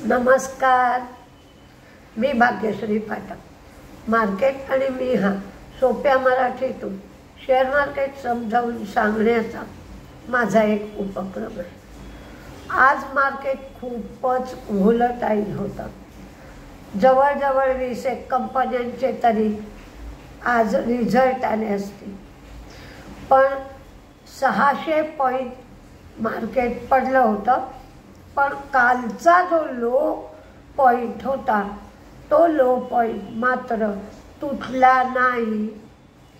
नमस्कार, मी भाग्यश्री पाठक. मार्केट आणि मी हा सोप्या मराठीतून शेअर मार्केट समजावून सांगण्याचा माझा एक उपक्रम आहे. आज मार्केट खूपच व्होलटाईल होतं. जवळजवळ 20 कंपन्यांचे तरी आज रिझल्ट आले असतील, पण 600 पॉईंट मार्केट पडलं होतं. पण कालचा जो लो पॉईंट होता तो लो पॉईंट मात्र तुटला नाही,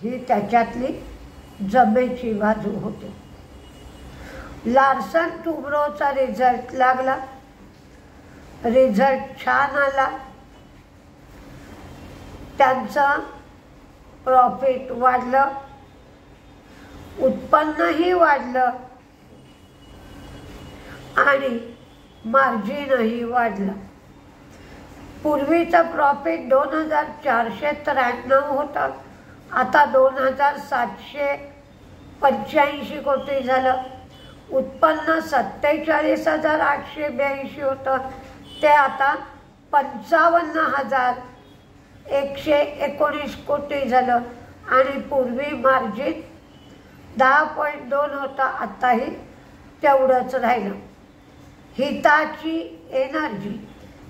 ही त्याच्यातली जमेची बाजू होती. लार्सन टुब्रोचा रिझल्ट लागला. रिझल्ट छान आला. त्यांचं प्रॉफिट वाढलं, उत्पन्नही वाढलं आणि मार्जिनही वाढलं. पूर्वीचा प्रॉफिट 2493 होता, आता 2785 कोटी झालं. उत्पन्न 47,882 होतं, ते आता 55,119 कोटी झालं. आणि पूर्वी मार्जिन 10.2 होता, आताही तेवढंच राहिलं. हिताची एनर्जी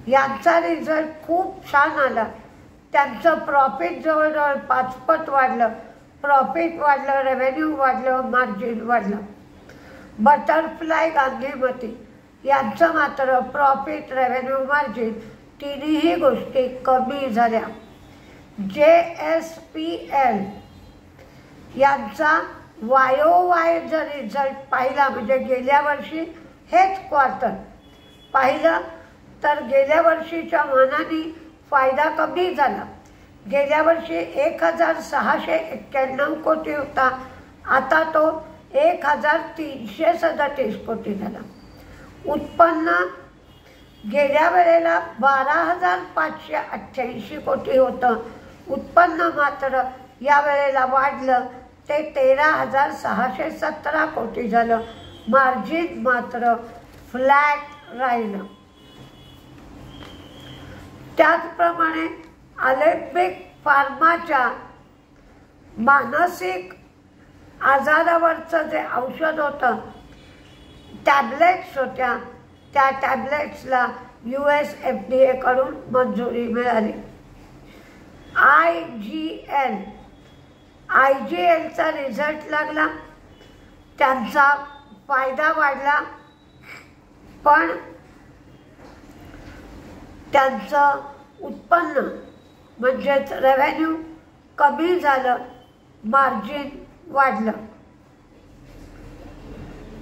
यांचा रिझल्ट खूप छान आला. त्यांचं प्रॉफिट जवळजवळ 5 पट वाढलं. प्रॉफिट वाढलं, रेव्हेन्यू वाढलं, मार्जिन वाढलं. बटरफ्लाय गांधीमती यांचं मात्र प्रॉफिट, रेव्हेन्यू, मार्जिन तिन्ही गोष्टी कमी झाल्या. JSPL यांचा वायोवाय जर रिझल्ट पाहिला, म्हणजे गेल्या वर्षी हेच क्वार्टर पाहिलं, तर गेल्या वर्षीच्या मानाने फायदा कमी झाला. गेल्या वर्षी 1,691 कोटी होता, आता तो 1,337 कोटी झाला. उत्पन्न गेल्या वेळेला 12,588 कोटी होतं. उत्पन्न मात्र या वेळेला वाढलं, ते 13,617 कोटी झालं. मार्जिन मात्र फ्लॅट राहिलं. त्याचप्रमाणे अलेम्बिक फार्माच्या मानसिक आजारावरचं जे औषध होतं, टॅबलेट्स होत्या, त्या टॅबलेट्सला US FDA कडून मंजुरी मिळाली. IGLचा रिझल्ट लागला. त्यांचा फायदा वाढला, पण त्यांचं उत्पन्न म्हणजेच रेव्हेन्यू कमी झालं, मार्जिन वाढलं.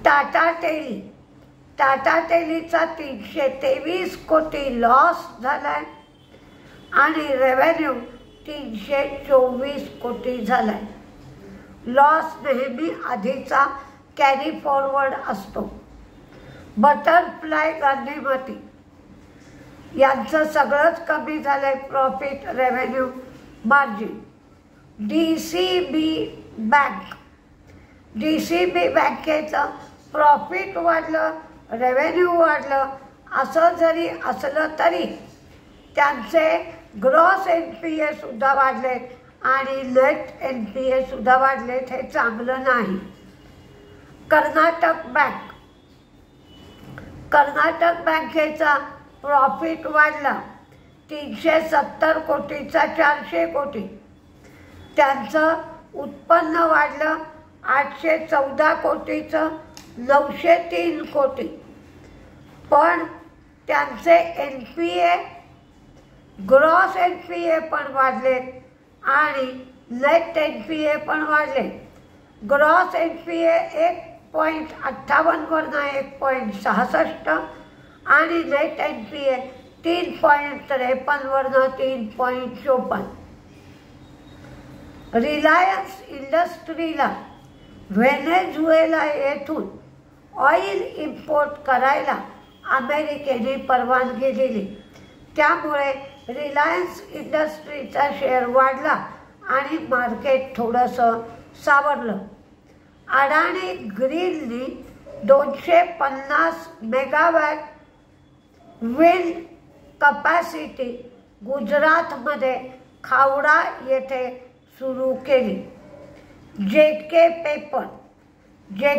टाटा टेलीचा 323 कोटी लॉस झालाय आणि रेव्हेन्यू 324 कोटी झालाय. लॉस नेहमी आधीचा कॅरी फॉरवर्ड असतो. बटरफ्लाय गांधीमती यांचं सगळंच कमी झालंय, प्रॉफिट, रेव्हेन्यू, मार्जिन. DCB बँकेचं प्रॉफिट वाढलं, रेव्हेन्यू वाढलं. असं जरी असलं तरी त्यांचे ग्रॉस NPA सुद्धा वाढलेत आणि नेट NPA सुद्धा वाढलेत, हे चांगलं नाही. कर्नाटक बँकेचा प्रॉफिट वाढला, 370 कोटीचा 400 कोटी. त्यांचं उत्पन्न वाढलं, 814 कोटीचं 903 कोटी. पण त्यांचे NPA, ग्रॉस NPA पण वाढलेत आणि नेट NPA पण वाढले. ग्रॉस NPA 1.58 वरनं 1.66 आणि नेट NPA 3.53 वरनं 3.54. रिलायन्स इंडस्ट्रीला व्हेनेझुएला येथून ऑइल इम्पोर्ट करायला अमेरिकेने परवानगी दिली. त्यामुळे रिलायन्स इंडस्ट्रीचा शेअर वाढला आणि मार्केट थोडंसं सावरलं. अडाणी ग्रीननी 250 मेगावॅट विंड कपॅसिटी गुजरातमध्ये खावडा येथे सुरू केली. जे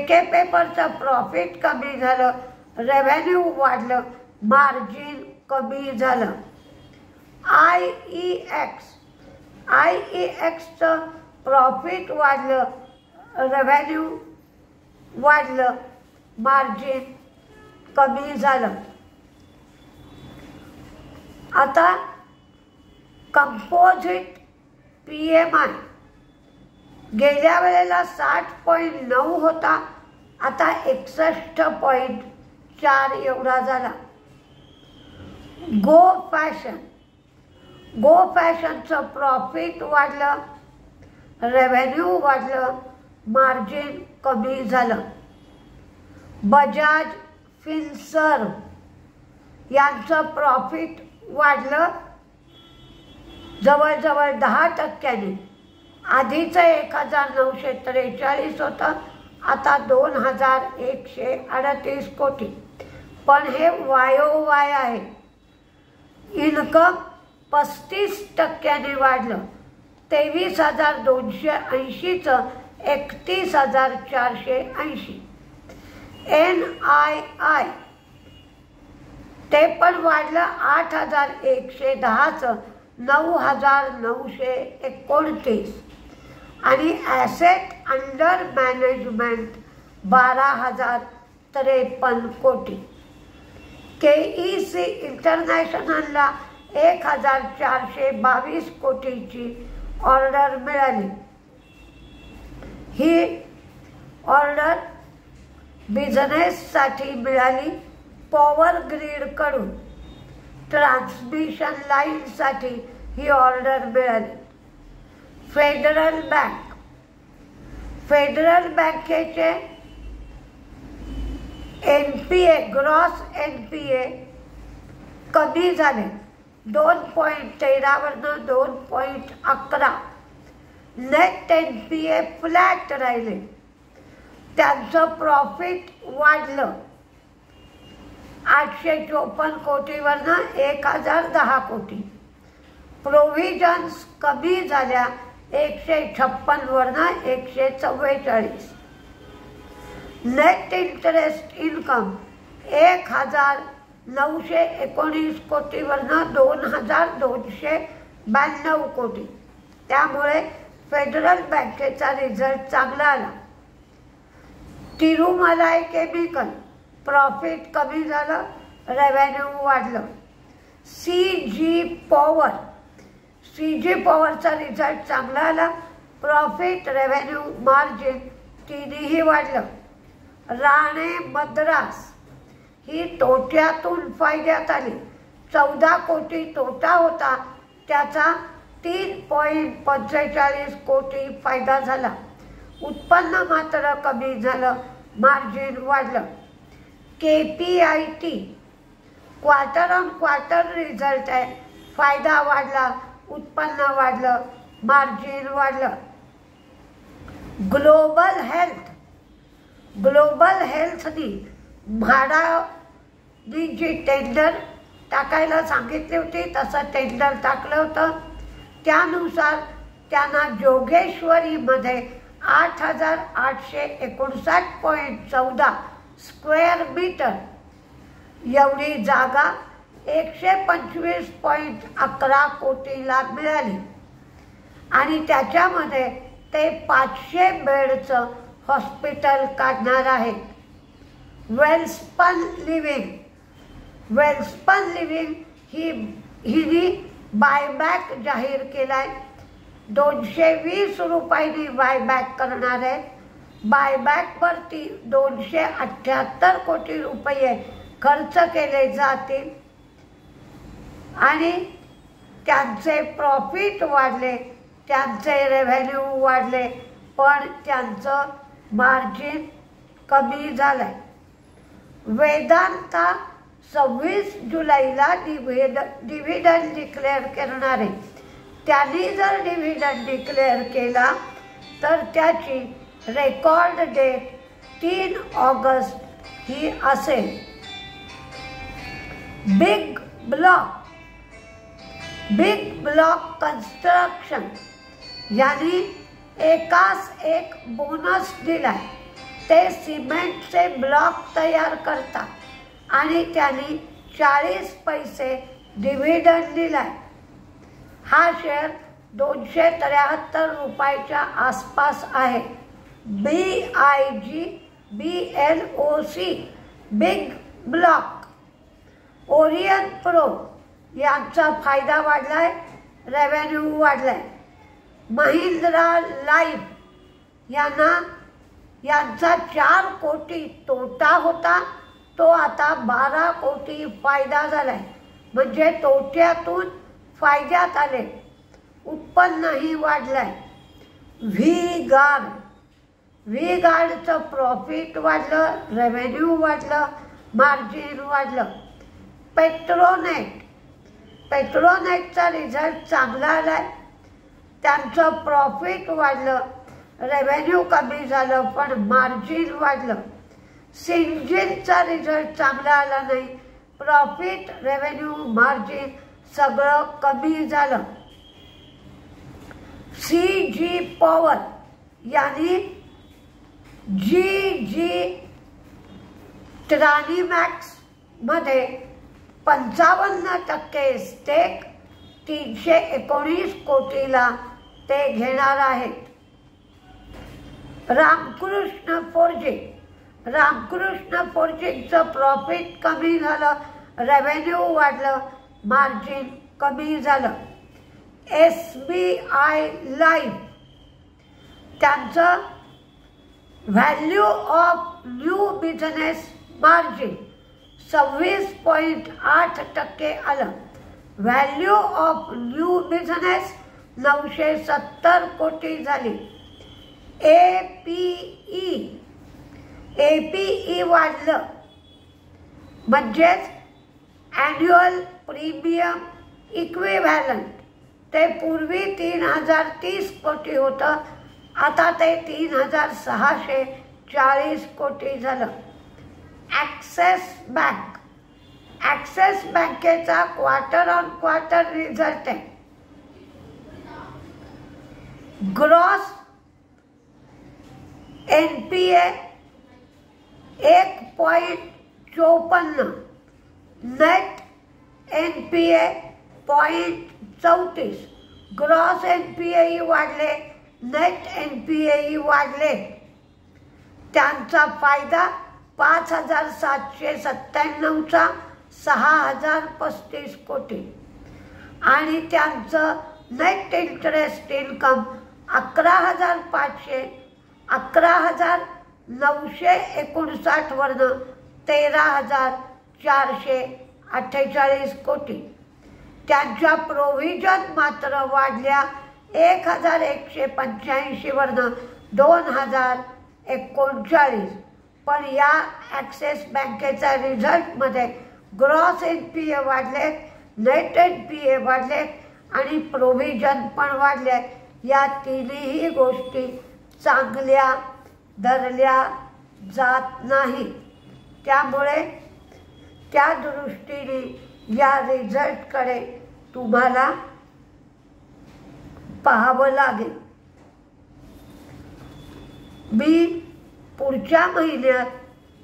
के पेपरचं प्रॉफिट कमी झालं, रेव्हेन्यू वाढलं, मार्जिन कमी झालं. IEXचं प्रॉफिट वाढलं, रेव्हेन्यू वाढलं, मार्जिन कमी झालं. आता कंपोजिट PMI गेल्या वेळेला 60.9 होता, आता 61.4 एवढा झाला. गो फॅशनचं प्रॉफिट वाढलं, रेव्हेन्यू वाढलं, मार्जिन कमी झालं. बजाज फिनसर्व यांचं प्रॉफिट वाढलं जवळजवळ 10%. आधीचं 1943 होतं, आता 2138 कोटी. पण हे वायोवाय आहे. इन्कम 35% वाढलं, 23,280चं 31,480. NII ते पण वाढलं 8,110चं 9,929 आणि ॲसेट अंडर मॅनेजमेंट 12,053 कोटी. KEC इंटरनॅशनलला 1,422 कोटीची ऑर्डर मिळाली. ही ऑर्डर बिझनेससाठी मिळाली. पॉवर ग्रीडकडून ट्रान्समिशन लाईनसाठी ही ऑर्डर मिळाली. फेडरल बँकेचे NPA ग्रॉस NPA कमी झाले, 2.13 वरनं 2.11. नेट NPA फ्लॅट राहिले. त्यांचं प्रॉफिट वाढलं 854 कोटीवरनं 1,010 कोटी. प्रोव्हिजन्स कमी झाल्या 156 वरनं 144. नेट इंटरेस्ट इन्कम 1,919 कोटीवरनं 2,292 कोटी. त्यामुळे फेडरल बँकेचा रिझल्ट चांगला आला. तिरुमलाई केमिकल प्रॉफिट कमी झालं, रेव्हेन्यू वाढलं. CG पॉवरचा रिझल्ट चांगला आला, प्रॉफिट, रेव्हेन्यू, मार्जिन तिन्ही वाढलं. राणे मद्रास ही तोट्यातून फायद्यात आली. 14 कोटी तोटा होता, त्याचा 3.45 कोटी फायदा झाला. उत्पन्न मात्र कमी झालं, मार्जिन वाढलं. KPIT quarter on quarter result आहे, फायदा वाढला, उत्पन्न वाढलं, मार्जिन वाढलं. ग्लोबल हेल्थनी म्हाडानी जी टेंडर टाकायला सांगितली होती तसं टेंडर टाकलं होतं. त्यानुसार त्यांना जोगेश्वरीमध्ये 8,859.14 स्क्वेअर मीटर एवढी जागा 125.11 कोटीला मिळाली आणि त्याच्यामध्ये ते 500 बेडचं हॉस्पिटल काढणार आहेत. वेल्स्पन लिव्हिंग हिने बायबॅक जाहीर केलाय. 220 रुपयांनी बायबॅक करणार आहेत. बायबॅकवरती 278 कोटी रुपये खर्च केले जातील आणि त्यांचे प्रॉफिट वाढले, त्यांचे रेव्हेन्यू वाढले, पण त्यांचं मार्जिन कमी झालंय. वेदांता 26 जुलैला डिव्हिडंड डिक्लेअर करणार आहे. त्यांनी जर डिव्हिडंड डिक्लेअर केला तर त्याची रेकॉर्ड डेट 3 ऑगस्ट ही असेल. बिग ब्लॉक कन्स्ट्रक्शन यानी एकास एक बोनस दिलाय। ते सिमेंटचे ब्लॉक तयार करतात आणि त्यांनी 40 पैसे डिव्हिडंड दिलाय। हा शेअर 273 रुपयाच्या आसपास आहे। BIGBLOC big block. Orion pro यांचा फायदा वाढलाय, रेव्हेन्यू वाढलाय। महिंद्रा लाईफ यांचा 4 कोटी तोटा होता, तो आता 12 कोटी फायदा झालाय, म्हणजे तोट्यातून फायद्यात आले। उत्पन्नही वाढलंय। व्ही गार्डचं प्रॉफिट वाढलं, रेव्हेन्यू वाढलं, मार्जिन वाढलं। पेट्रोनेटचा रिझल्ट चांगला आलाय, त्यांचं प्रॉफिट वाढलं, रेव्हेन्यू कमी झालं पण मार्जिन वाढलं। सिंजीनचा रिझल्ट चांगला आला नाही, प्रॉफिट, रेव्हेन्यू, मार्जिन सगळं कमी झालं। CG पॉवर यानी GG ट्रानिमॅक्स मध्ये 55% स्टेक 319 कोटीला ते घेणार आहेत। रामकृष्ण फोर्जिंगचं प्रॉफिट कमी झालं, रेव्हेन्यू वाढलं, मार्जिन कमी झालं। SBI लाईफ त्यांचं value of new business margin 26.8% आलं। व्हॅल्यू ऑफ न्यू बिझनेस 970 कोटी झाली। APE वाढलं, म्हणजेच ॲन्युअल प्रीमियम इक्विव्हॅलंट। ते पूर्वी 3030 कोटी होतं, आता ते 3640 कोटी झालं। ॲक्सिस बँकेचा क्वार्टर ऑन क्वार्टर रिझल्ट आहे। Gross NPA 1.54, net NPA 0.34। Gross NPA वाढले, नेट NPA वाढले। त्यांचा फायदा 5797चा 6035 कोटी आणि त्यांचं नेट इंटरेस्ट इन्कम 11,959 वरनं 13,448 कोटी। त्यांच्या प्रोव्हिजन मात्र वाढल्या 1,185 वरनं 2,039। पण या ॲक्सिस बँकेच्या रिझल्टमध्ये ग्रॉस NPA वाढलेत, नेट NPA वाढलेत आणि प्रोव्हिजन पण वाढले। या तिन्ही गोष्टी चांगल्या धरल्या जात नाही, त्यामुळे त्या दृष्टीने या रिझल्टकडे तुम्हाला पाहावं लागेल। मी पुढच्या महिन्यात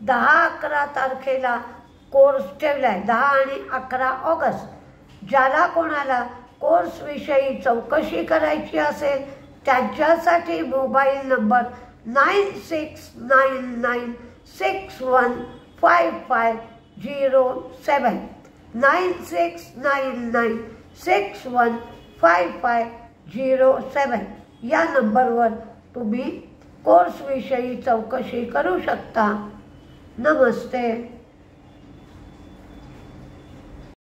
10-11 तारखेला कोर्स ठेवलाय, 10 आणि 11 ऑगस्ट। ज्याला कोणाला कोर्सविषयी चौकशी करायची असेल त्यांच्यासाठी मोबाईल नंबर 9699615507 9699615507 या नंबरवर तुम्ही कोर्सविषयी चौकशी करू शकता। नमस्ते।